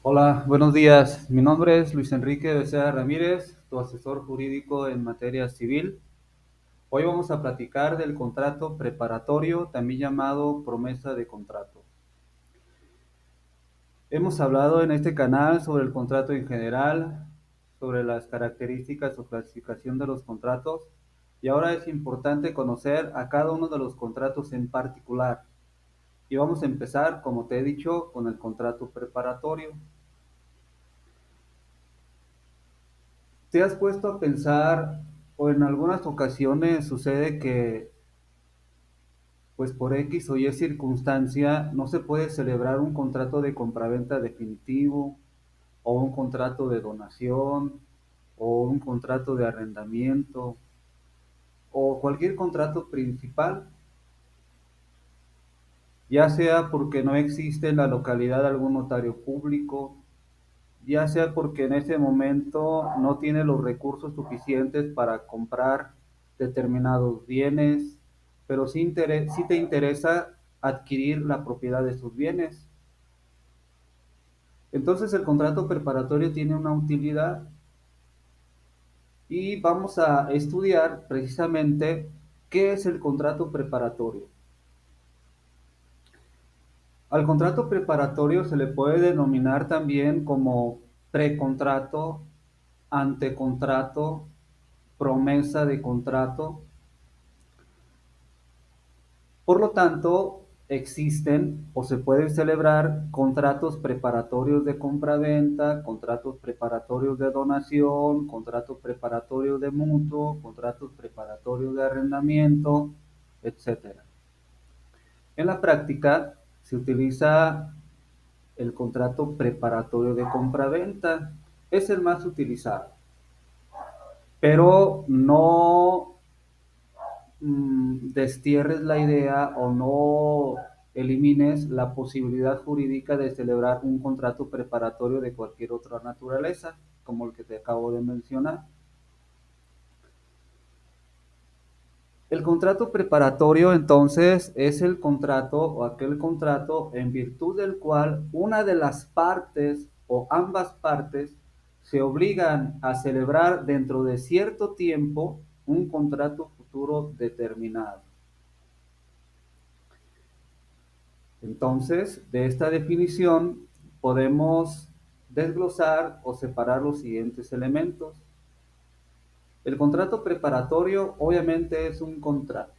Hola, buenos días. Mi nombre es Luis Enrique Becerra Ramírez, tu asesor jurídico en materia civil. Hoy vamos a platicar del contrato preparatorio, también llamado promesa de contrato. Hemos hablado en este canal sobre el contrato en general, sobre las características o clasificación de los contratos, y ahora es importante conocer a cada uno de los contratos en particular. Y vamos a empezar, como te he dicho, con el contrato preparatorio. ¿Te has puesto a pensar o en algunas ocasiones sucede que, pues por X o Y circunstancia, no se puede celebrar un contrato de compraventa definitivo o un contrato de donación o un contrato de arrendamiento o cualquier contrato principal, ya sea porque no existe en la localidad algún notario público, ya sea porque en ese momento no tiene los recursos suficientes para comprar determinados bienes, pero sí te interesa adquirir la propiedad de sus bienes? Entonces el contrato preparatorio tiene una utilidad y vamos a estudiar precisamente qué es el contrato preparatorio. Al contrato preparatorio se le puede denominar también como precontrato, antecontrato, promesa de contrato. Por lo tanto, existen o se pueden celebrar contratos preparatorios de compraventa, contratos preparatorios de donación, contratos preparatorios de mutuo, contratos preparatorios de arrendamiento, etcétera. En la práctica se utiliza el contrato preparatorio de compraventa, es el más utilizado, pero no destierres la idea o no elimines la posibilidad jurídica de celebrar un contrato preparatorio de cualquier otra naturaleza, como el que te acabo de mencionar. El contrato preparatorio entonces es el contrato o aquel contrato en virtud del cual una de las partes o ambas partes se obligan a celebrar dentro de cierto tiempo un contrato futuro determinado. Entonces, de esta definición podemos desglosar o separar los siguientes elementos. El contrato preparatorio obviamente es un contrato.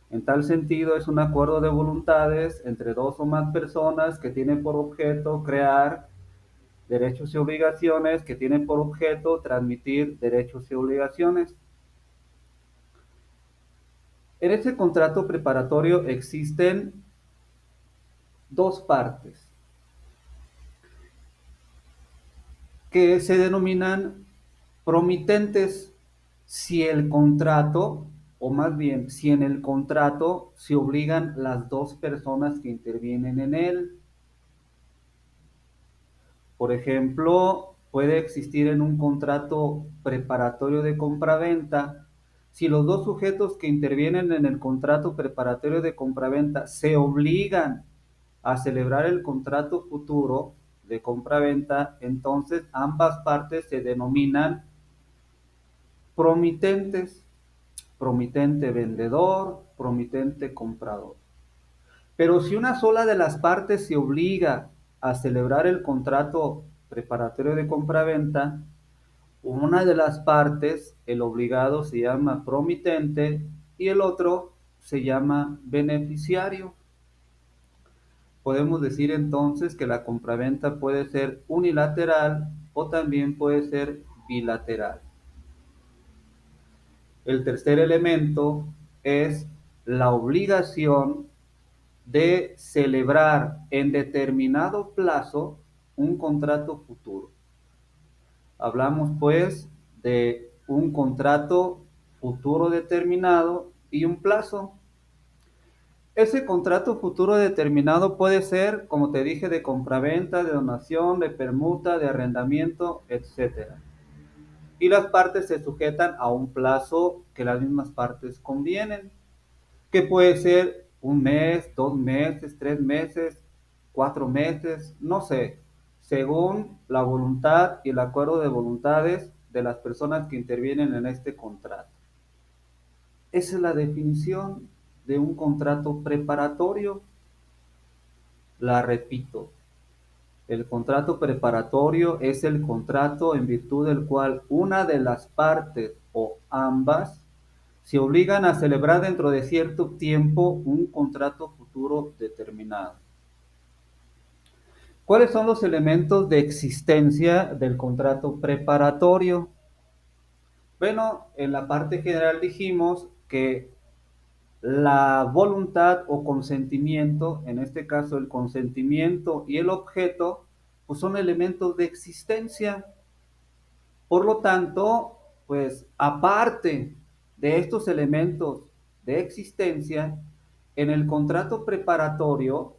En tal sentido, es un acuerdo de voluntades entre dos o más personas que tiene por objeto crear derechos y obligaciones, que tiene por objeto transmitir derechos y obligaciones. En este contrato preparatorio existen dos partes que se denominan promitentes si el contrato, o más bien, si en el contrato se obligan las dos personas que intervienen en él. Por ejemplo, puede existir en un contrato preparatorio de compraventa, si los dos sujetos que intervienen en el contrato preparatorio de compraventa se obligan a celebrar el contrato futuro de compraventa, entonces ambas partes se denominan promitentes, promitente vendedor, promitente comprador. Pero si una sola de las partes se obliga a celebrar el contrato preparatorio de compraventa, una de las partes, el obligado, se llama promitente y el otro se llama beneficiario. Podemos decir entonces que la compraventa puede ser unilateral o también puede ser bilateral. El tercer elemento es la obligación de celebrar en determinado plazo un contrato futuro. Hablamos pues de un contrato futuro determinado y un plazo. Ese contrato futuro determinado puede ser, como te dije, de compraventa, de donación, de permuta, de arrendamiento, etcétera. Y las partes se sujetan a un plazo que las mismas partes convienen, que puede ser un mes, 2 meses, 3 meses, 4 meses, no sé, según la voluntad y el acuerdo de voluntades de las personas que intervienen en este contrato. Esa es la definición de un contrato preparatorio. La repito, el contrato preparatorio es el contrato en virtud del cual una de las partes o ambas se obligan a celebrar dentro de cierto tiempo un contrato futuro determinado. ¿Cuáles son los elementos de existencia del contrato preparatorio? Bueno, en la parte general dijimos que la voluntad o consentimiento, en este caso el consentimiento y el objeto, pues son elementos de existencia. Por lo tanto, pues aparte de estos elementos de existencia, en el contrato preparatorio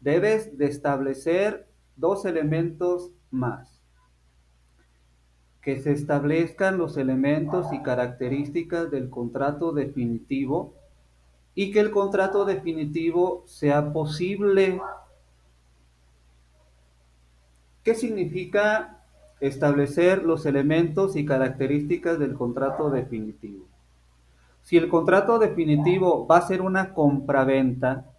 debes de establecer dos elementos más. Que se establezcan los elementos y características del contrato definitivo y que el contrato definitivo sea posible. ¿Qué significa establecer los elementos y características del contrato definitivo? Si el contrato definitivo va a ser una compraventa,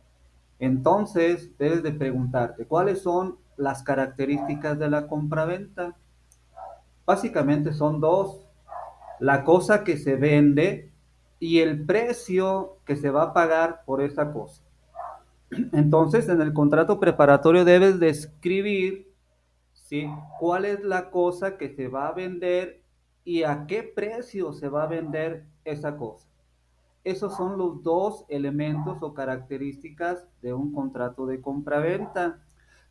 entonces debes de preguntarte cuáles son las características de la compraventa. Básicamente son dos: la cosa que se vende y el precio que se va a pagar por esa cosa. Entonces, en el contrato preparatorio debes describir, ¿sí?, cuál es la cosa que se va a vender y a qué precio se va a vender esa cosa. Esos son los dos elementos o características de un contrato de compraventa.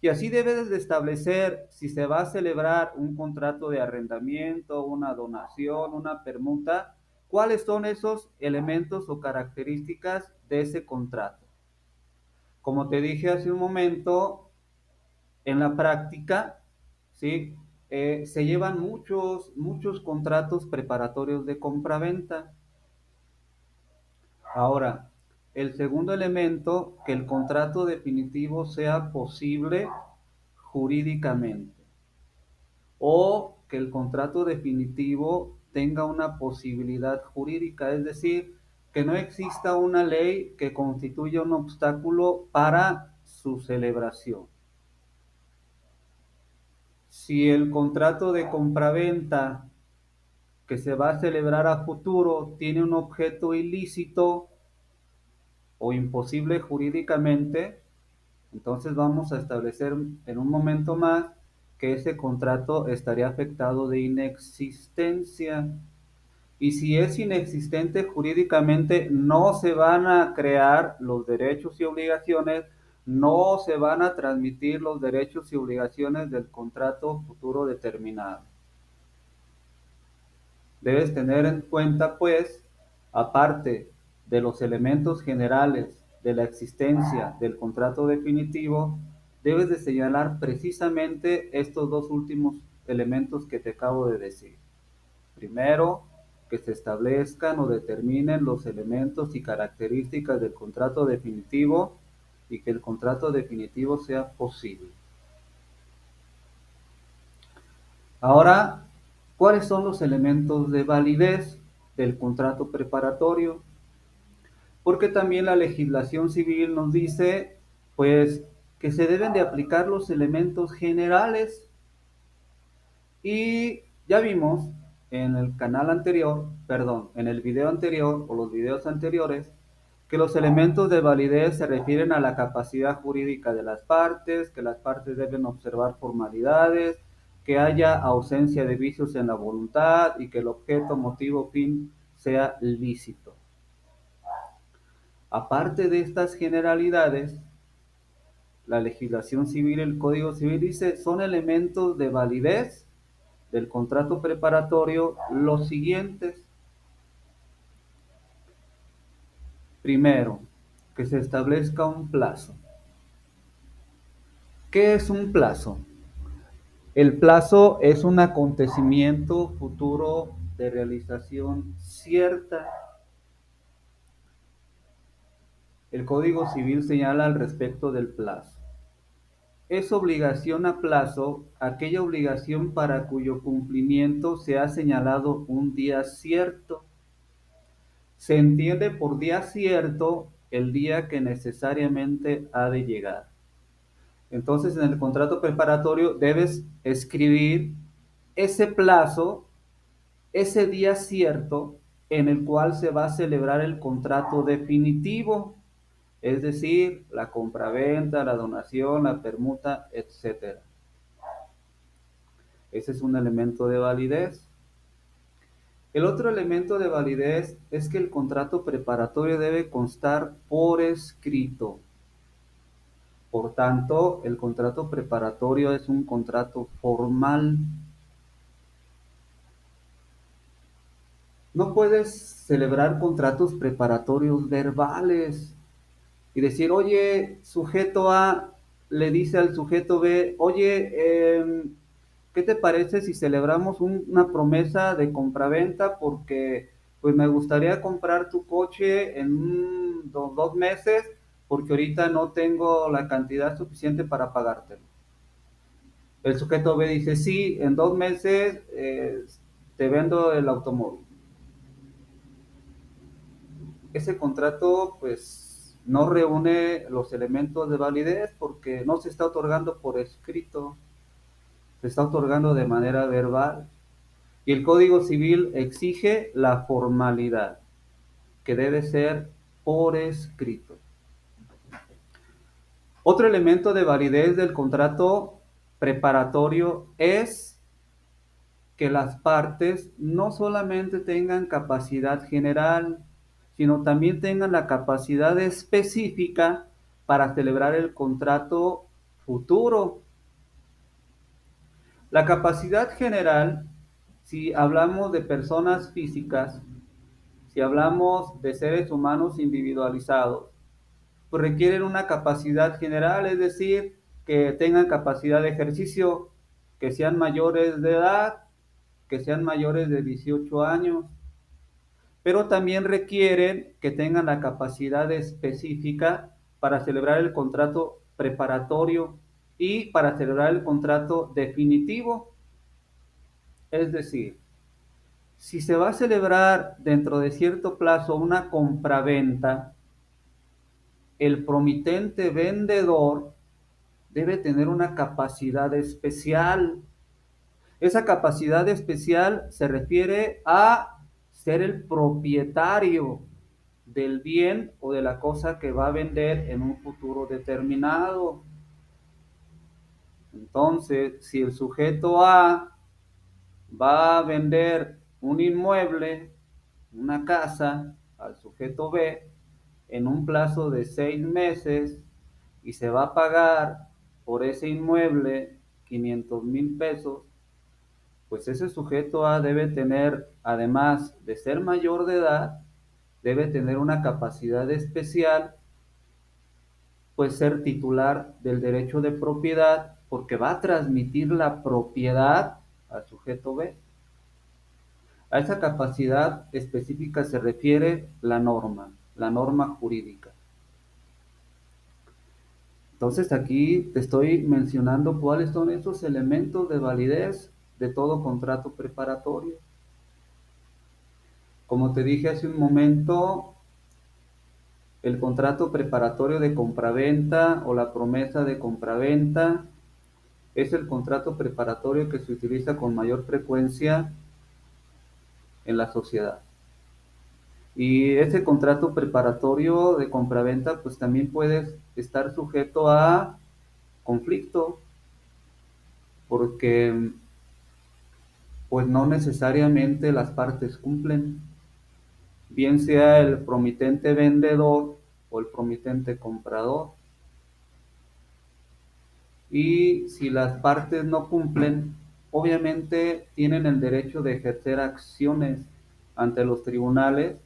Y así debes de establecer si se va a celebrar un contrato de arrendamiento, una donación, una permuta, cuáles son esos elementos o características de ese contrato. Como te dije hace un momento, en la práctica, ¿sí? Se llevan muchos contratos preparatorios de compraventa. Ahora, el segundo elemento, que el contrato definitivo sea posible jurídicamente, o que el contrato definitivo tenga una posibilidad jurídica, es decir, que no exista una ley que constituya un obstáculo para su celebración. Si el contrato de compraventa que se va a celebrar a futuro tiene un objeto ilícito o imposible jurídicamente, entonces vamos a establecer en un momento más que ese contrato estaría afectado de inexistencia. Y si es inexistente jurídicamente, no se van a crear los derechos y obligaciones, no se van a transmitir los derechos y obligaciones del contrato futuro determinado. Debes tener en cuenta, pues, aparte de los elementos generales de la existencia del contrato definitivo, debes de señalar precisamente estos dos últimos elementos que te acabo de decir. Primero, que se establezcan o determinen los elementos y características del contrato definitivo y que el contrato definitivo sea posible. Ahora, ¿cuáles son los elementos de validez del contrato preparatorio? Porque también la legislación civil nos dice, pues, que se deben de aplicar los elementos generales. Y ya vimos en el canal anterior, perdón, en el video anterior o los videos anteriores, que los elementos de validez se refieren a la capacidad jurídica de las partes, que las partes deben observar formalidades, que haya ausencia de vicios en la voluntad y que el objeto, motivo, fin sea lícito. Aparte de estas generalidades, la legislación civil, el Código Civil dice, son elementos de validez del contrato preparatorio los siguientes. Primero, que se establezca un plazo. ¿Qué es un plazo? El plazo es un acontecimiento futuro de realización cierta. El Código Civil señala al respecto del plazo. Es obligación a plazo aquella obligación para cuyo cumplimiento se ha señalado un día cierto. Se entiende por día cierto el día que necesariamente ha de llegar. Entonces, en el contrato preparatorio debes escribir ese plazo, ese día cierto en el cual se va a celebrar el contrato definitivo, es decir, la compraventa, la donación, la permuta, etcétera. Ese es un elemento de validez. El otro elemento de validez es que el contrato preparatorio debe constar por escrito. Por tanto, el contrato preparatorio es un contrato formal. No puedes celebrar contratos preparatorios verbales y decir, oye, sujeto A le dice al sujeto B, oye, ¿qué te parece si celebramos una promesa de compraventa? Porque pues me gustaría comprar tu coche en 2 meses porque ahorita no tengo la cantidad suficiente para pagártelo. El sujeto B dice, sí, en 2 meses te vendo el automóvil. Ese contrato pues no reúne los elementos de validez porque no se está otorgando por escrito, se está otorgando de manera verbal. Y el Código Civil exige la formalidad, que debe ser por escrito. Otro elemento de validez del contrato preparatorio es que las partes no solamente tengan capacidad general, sino también tengan la capacidad específica para celebrar el contrato futuro. La capacidad general, si hablamos de personas físicas, si hablamos de seres humanos individualizados, pues requieren una capacidad general, es decir, que tengan capacidad de ejercicio, que sean mayores de edad, que sean mayores de 18 años, pero también requieren que tengan la capacidad específica para celebrar el contrato preparatorio y para celebrar el contrato definitivo. Es decir, si se va a celebrar dentro de cierto plazo una compraventa, el promitente vendedor debe tener una capacidad especial. Esa capacidad especial se refiere a ser el propietario del bien o de la cosa que va a vender en un futuro determinado. Entonces, si el sujeto A va a vender un inmueble, una casa, al sujeto B en un plazo de 6 meses y se va a pagar por ese inmueble 500,000 pesos, pues ese sujeto A debe tener, además de ser mayor de edad, debe tener una capacidad especial, pues ser titular del derecho de propiedad, porque va a transmitir la propiedad al sujeto B. A esa capacidad específica se refiere la norma jurídica. Entonces aquí te estoy mencionando cuáles son esos elementos de validez de todo contrato preparatorio. Como te dije hace un momento, el contrato preparatorio de compraventa o la promesa de compraventa es el contrato preparatorio que se utiliza con mayor frecuencia en la sociedad. Y ese contrato preparatorio de compraventa pues también puede estar sujeto a conflicto porque pues no necesariamente las partes cumplen, bien sea el promitente vendedor o el promitente comprador. Y si las partes no cumplen, obviamente tienen el derecho de ejercer acciones ante los tribunales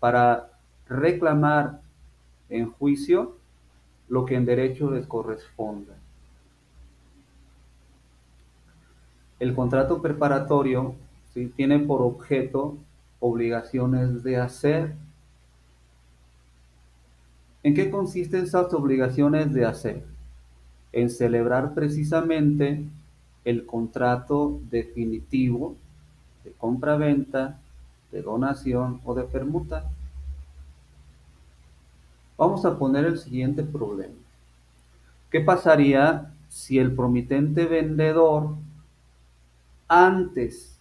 para reclamar en juicio lo que en derecho les corresponda. El contrato preparatorio, ¿sí?, tiene por objeto obligaciones de hacer. ¿En qué consisten esas obligaciones de hacer? en celebrar precisamente el contrato definitivo de compra-venta, de donación o de permuta. Vamos a poner el siguiente problema. ¿Qué pasaría si el promitente vendedor, antes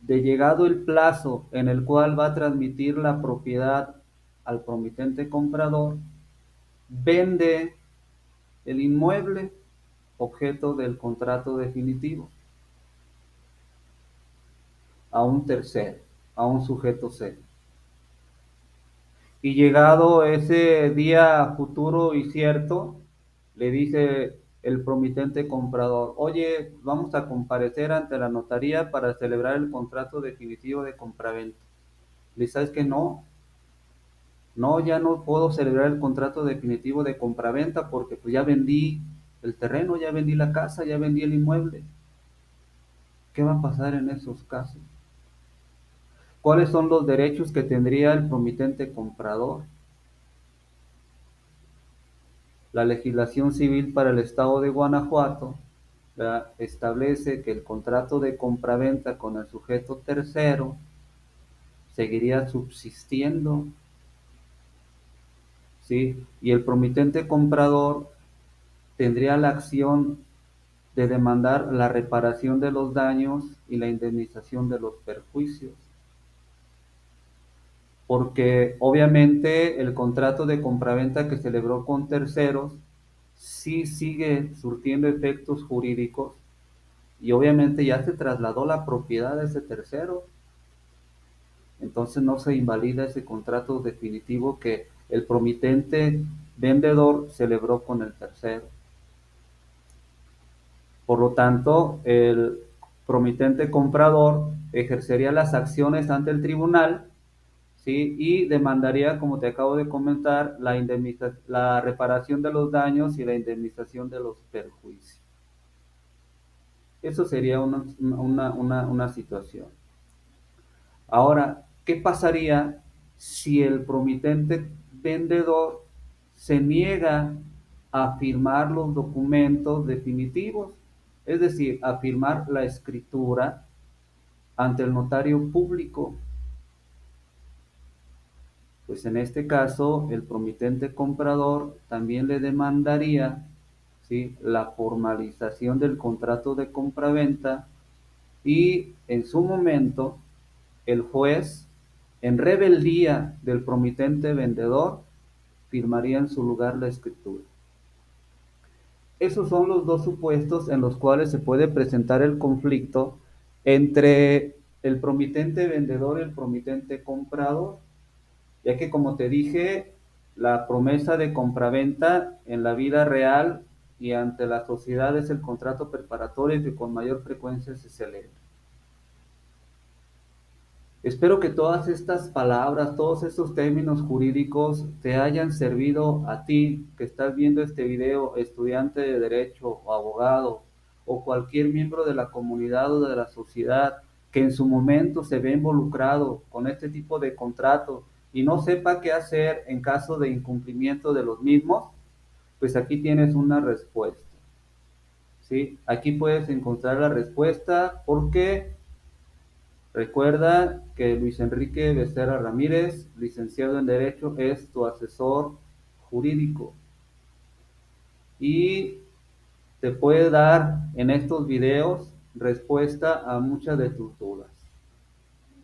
de llegado el plazo en el cual va a transmitir la propiedad al promitente comprador, vende el inmueble objeto del contrato definitivo a un tercero, a un sujeto cero? Y llegado ese día futuro y cierto, le dice el promitente comprador: oye, vamos a comparecer ante la notaría para celebrar el contrato definitivo de compraventa. Le sabes que no, ya no puedo celebrar el contrato definitivo de compraventa porque pues ya vendí el terreno, ya vendí la casa, ya vendí el inmueble. ¿Qué va a pasar en esos casos? ¿Cuáles son los derechos que tendría el promitente comprador? La legislación civil para el estado de Guanajuato establece que el contrato de compraventa con el sujeto tercero seguiría subsistiendo, ¿sí? Y el promitente comprador tendría la acción de demandar la reparación de los daños y la indemnización de los perjuicios, porque obviamente el contrato de compraventa que celebró con terceros sí sigue surtiendo efectos jurídicos y obviamente ya se trasladó la propiedad a ese tercero, entonces no se invalida ese contrato definitivo que el promitente vendedor celebró con el tercero. Por lo tanto, el promitente comprador ejercería las acciones ante el tribunal, ¿sí? Y demandaría, como te acabo de comentar, la reparación de los daños y la indemnización de los perjuicios. Eso sería una situación. Ahora, ¿qué pasaría si el promitente vendedor se niega a firmar los documentos definitivos? Es decir, a firmar la escritura ante el notario público. Pues en este caso, el promitente comprador también le demandaría, ¿sí?, la formalización del contrato de compraventa y en su momento el juez, en rebeldía del promitente vendedor, firmaría en su lugar la escritura. Esos son los dos supuestos en los cuales se puede presentar el conflicto entre el promitente vendedor y el promitente comprador, ya que, como te dije, la promesa de compraventa en la vida real y ante la sociedad es el contrato preparatorio que con mayor frecuencia se celebra. Espero que todas estas palabras, todos estos términos jurídicos te hayan servido a ti que estás viendo este video, estudiante de derecho o abogado o cualquier miembro de la comunidad o de la sociedad que en su momento se ve involucrado con este tipo de contratos y no sepa qué hacer en caso de incumplimiento de los mismos. Pues aquí tienes una respuesta, ¿sí? Aquí puedes encontrar la respuesta porque recuerda que Luis Enrique Becerra Ramírez, licenciado en Derecho, es tu asesor jurídico y te puede dar en estos videos respuesta a muchas de tus dudas.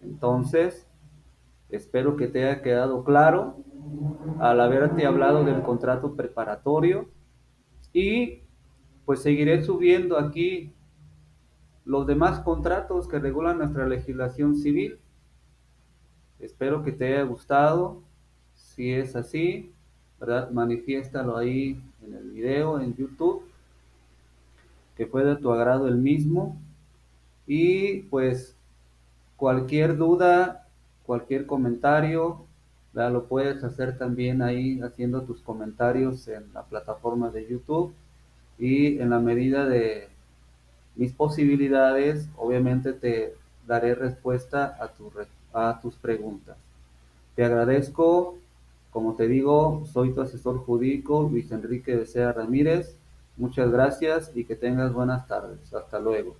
Entonces, espero que te haya quedado claro al haberte hablado del contrato preparatorio y pues seguiré subiendo aquí los demás contratos que regulan nuestra legislación civil. Espero que te haya gustado. Si es así, ¿verdad? Manifiéstalo ahí en el video, en YouTube, que fue de tu agrado el mismo. Y pues cualquier duda, cualquier comentario, ¿verdad?, lo puedes hacer también ahí haciendo tus comentarios en la plataforma de YouTube. Y en la medida de mis posibilidades, obviamente te daré respuesta a tus preguntas. Te agradezco, como te digo, soy tu asesor jurídico, Luis Enrique Becerra Ramírez. Muchas gracias y que tengas buenas tardes. Hasta luego.